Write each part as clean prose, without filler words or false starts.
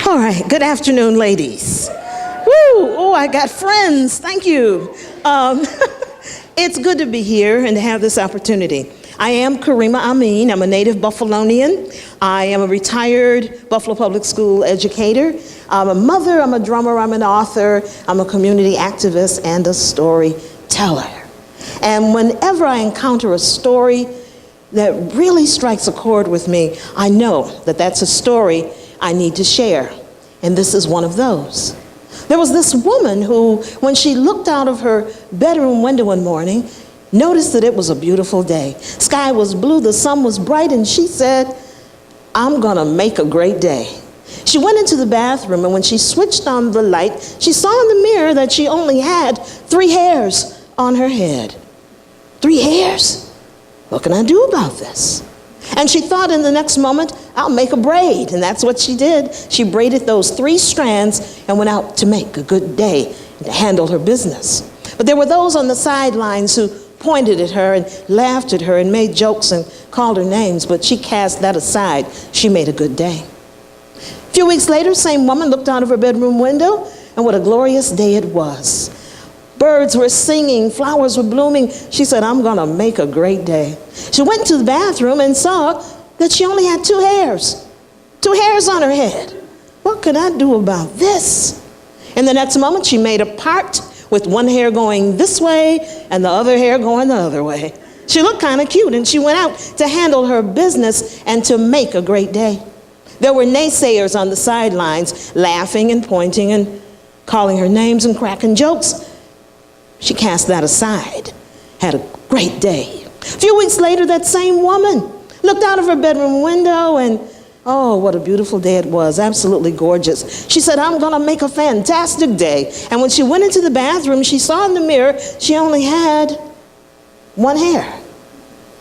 All right, good afternoon, ladies. Woo, oh, I got friends, thank you. It's good to be here and to have this opportunity. I am Karima Amin, I'm a native Buffalonian. I am a retired Buffalo Public School educator. I'm a mother, I'm a drummer, I'm an author, I'm a community activist and a storyteller. And whenever I encounter a story that really strikes a chord with me, I know that that's a story I need to share. And this is one of those. There was this woman who, when she looked out of her bedroom window one morning, noticed that it was a beautiful day. Sky was blue, the sun was bright, and she said, I'm gonna make a great day. She went into the bathroom, and when she switched on the light, she saw in the mirror that she only had 3 hairs on her head. 3 hairs? What can I do about this? And she thought in the next moment, I'll make a braid. And that's what she did. She braided those 3 strands and went out to make a good day and to handle her business. But there were those on the sidelines who pointed at her and laughed at her and made jokes and called her names, but she cast that aside. She made a good day. A few weeks later, same woman looked out of her bedroom window, and what a glorious day it was. Birds were singing, flowers were blooming. She said, I'm gonna make a great day. She went to the bathroom and saw that she only had 2 hairs. 2 hairs on her head. What could I do about this? In the next moment, she made a part with 1 hair going this way and the other hair going the other way. She looked kind of cute, and she went out to handle her business and to make a great day. There were naysayers on the sidelines, laughing and pointing and calling her names and cracking jokes. She cast that aside, had a great day. A few weeks later, that same woman looked out of her bedroom window and, oh, what a beautiful day it was, absolutely gorgeous. She said, I'm gonna make a fantastic day. And when she went into the bathroom, she saw in the mirror she only had 1 hair.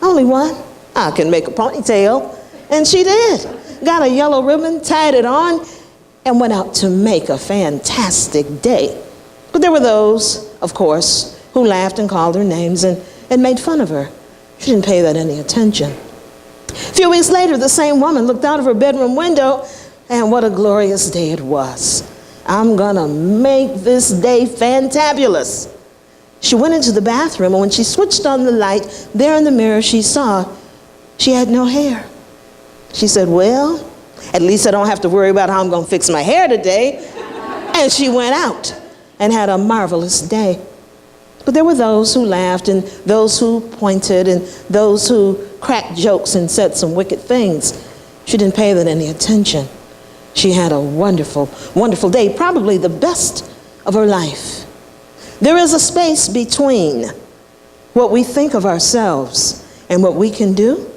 Only 1. I can make a ponytail. And she did. Got a yellow ribbon, tied it on, and went out to make a fantastic day. But there were those, of course, who laughed and called her names and made fun of her. She didn't pay that any attention. A few weeks later, the same woman looked out of her bedroom window, and what a glorious day it was. I'm gonna make this day fantabulous. She went into the bathroom, and when she switched on the light, there in the mirror she saw she had no hair. She said, well, at least I don't have to worry about how I'm gonna fix my hair today. And she went out and had a marvelous day. But there were those who laughed and those who pointed and those who cracked jokes and said some wicked things. She didn't pay that any attention. She had a wonderful, wonderful day, probably the best of her life. There is a space between what we think of ourselves and what we can do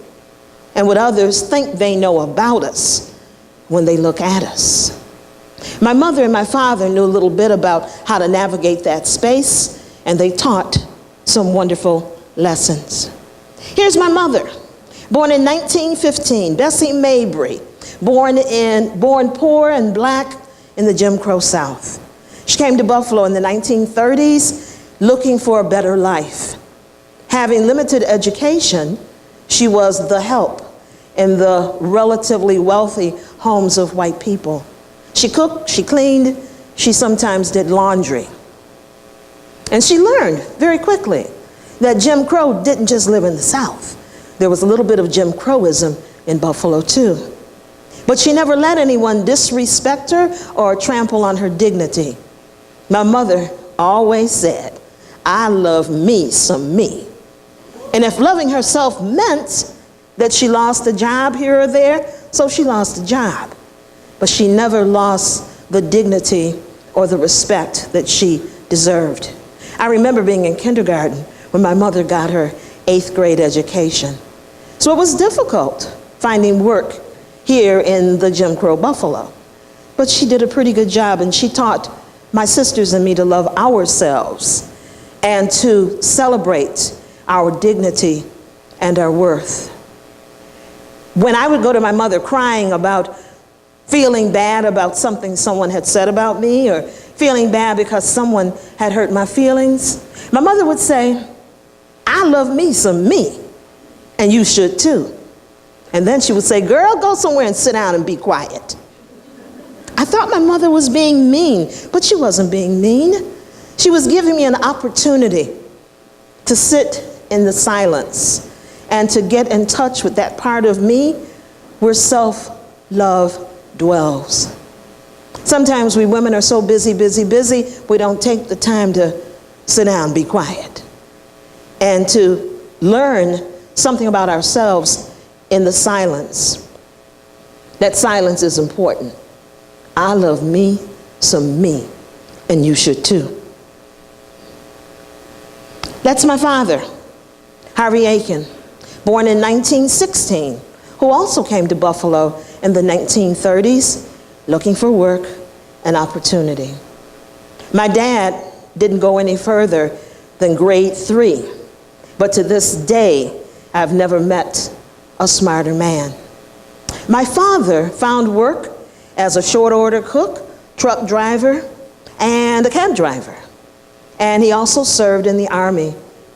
and what others think they know about us when they look at us. My mother and my father knew a little bit about how to navigate that space, and they taught some wonderful lessons. Here's my mother, born in 1915, Bessie Mabry, born poor and black in the Jim Crow South. She came to Buffalo in the 1930s looking for a better life. Having limited education, she was the help in the relatively wealthy homes of white people. She cooked, she cleaned, she sometimes did laundry. And she learned very quickly that Jim Crow didn't just live in the South. There was a little bit of Jim Crowism in Buffalo too. But she never let anyone disrespect her or trample on her dignity. My mother always said, I love me some me. And if loving herself meant that she lost a job here or there, so she lost a job. But she never lost the dignity or the respect that she deserved. I remember being in kindergarten when my mother got her 8th grade education. So it was difficult finding work here in the Jim Crow Buffalo. But she did a pretty good job, and she taught my sisters and me to love ourselves and to celebrate our dignity and our worth. When I would go to my mother crying about feeling bad about something someone had said about me or feeling bad because someone had hurt my feelings, my mother would say, I love me some me, and you should too. And then she would say, girl, go somewhere and sit down and be quiet. I thought my mother was being mean, but she wasn't being mean. She was giving me an opportunity to sit in the silence and to get in touch with that part of me where self-love dwells. Sometimes we women are so busy, we don't take the time to sit down, be quiet, and to learn something about ourselves in the silence. That silence is important. I love me some me, and you should too. That's my father, Harvey Aiken, born in 1916, who also came to Buffalo in the 1930s looking for work and opportunity. My dad didn't go any further than grade 3, but to this day, I've never met a smarter man. My father found work as a short order cook, truck driver, and a cab driver. And he also served in the Army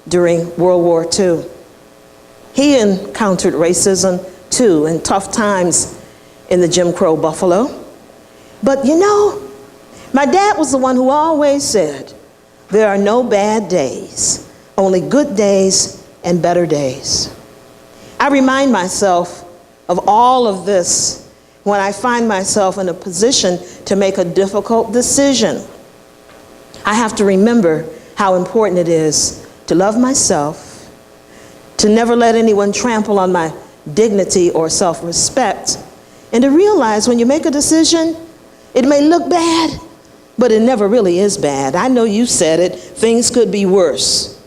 during World War II. He encountered racism too and tough times in the Jim Crow Buffalo. But you know, my dad was the one who always said, there are no bad days, only good days and better days. I remind myself of all of this when I find myself in a position to make a difficult decision. I have to remember how important it is to love myself, to never let anyone trample on my dignity or self-respect, and to realize when you make a decision, it may look bad, but it never really is bad. I know you said it, things could be worse.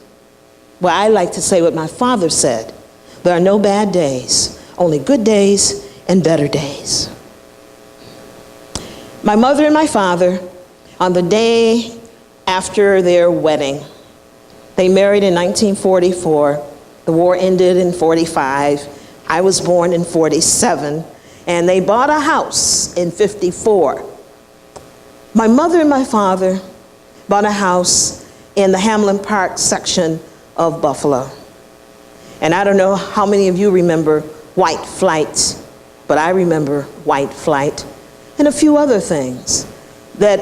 Well, I like to say what my father said, there are no bad days, only good days and better days. My mother and my father, on the day after their wedding, they married in 1944. The war ended in 45. I was born in 47, and they bought a house in 54. My mother and my father bought a house in the Hamlin Park section of Buffalo. And I don't know how many of you remember White Flight, but I remember White Flight and a few other things that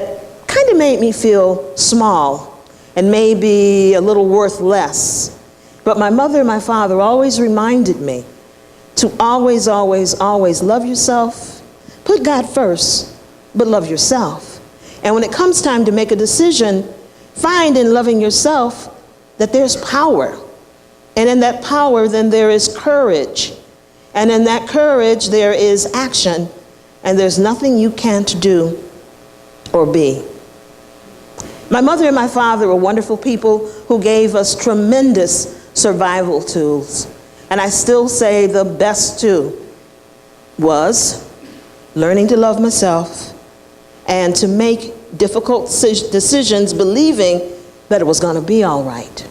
kind of made me feel small and maybe a little worth less. But my mother and my father always reminded me to always, always, always love yourself, put God first, but love yourself. And when it comes time to make a decision, find in loving yourself that there's power. And in that power, then there is courage. And in that courage, there is action. And there's nothing you can't do or be. My mother and my father were wonderful people who gave us tremendous survival tools. And I still say the best two was learning to love myself and to make difficult decisions believing that it was going to be all right.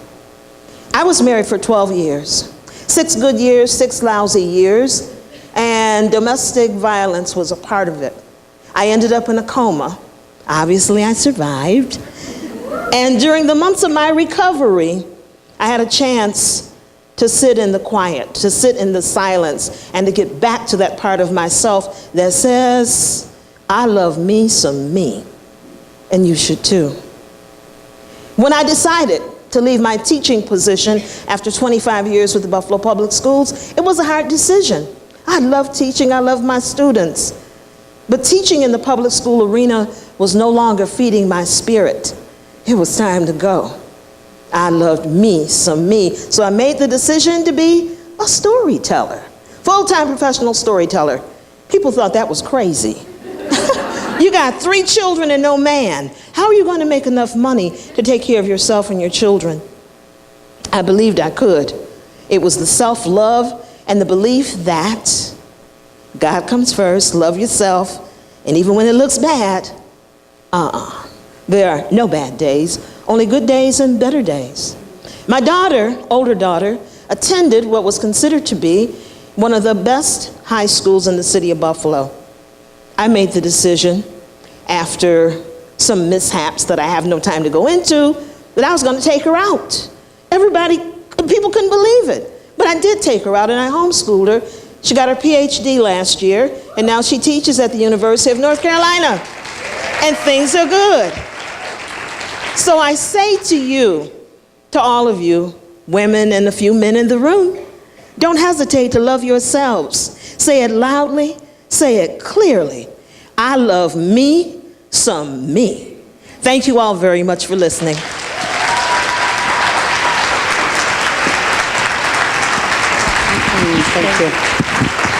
I was married for 12 years, 6 good years, 6 lousy years, and domestic violence was a part of it. I ended up in a coma. Obviously, I survived. And during the months of my recovery, I had a chance to sit in the quiet, to sit in the silence, and to get back to that part of myself that says, I love me some me, and you should too. When I decided to leave my teaching position after 25 years with the Buffalo Public Schools, it was a hard decision. I love teaching, I love my students. But teaching in the public school arena was no longer feeding my spirit. It was time to go. I loved me some me. So I made the decision to be a storyteller, full-time professional storyteller. People thought that was crazy. You got 3 children and no man. How are you going to make enough money to take care of yourself and your children? I believed I could. It was the self-love and the belief that God comes first, love yourself, and even when it looks bad, there are no bad days, only good days and better days. My daughter, older daughter, attended what was considered to be one of the best high schools in the city of Buffalo. I made the decision after some mishaps that I have no time to go into that I was going to take her out. People couldn't believe it, but I did take her out and I homeschooled her. She got her PhD last year and now she teaches at the University of North Carolina. and things are good. So I say to you, to all of you, women and a few men in the room, don't hesitate to love yourselves. Say it loudly, say it clearly. I love me some me. Thank you all very much for listening. Thank you.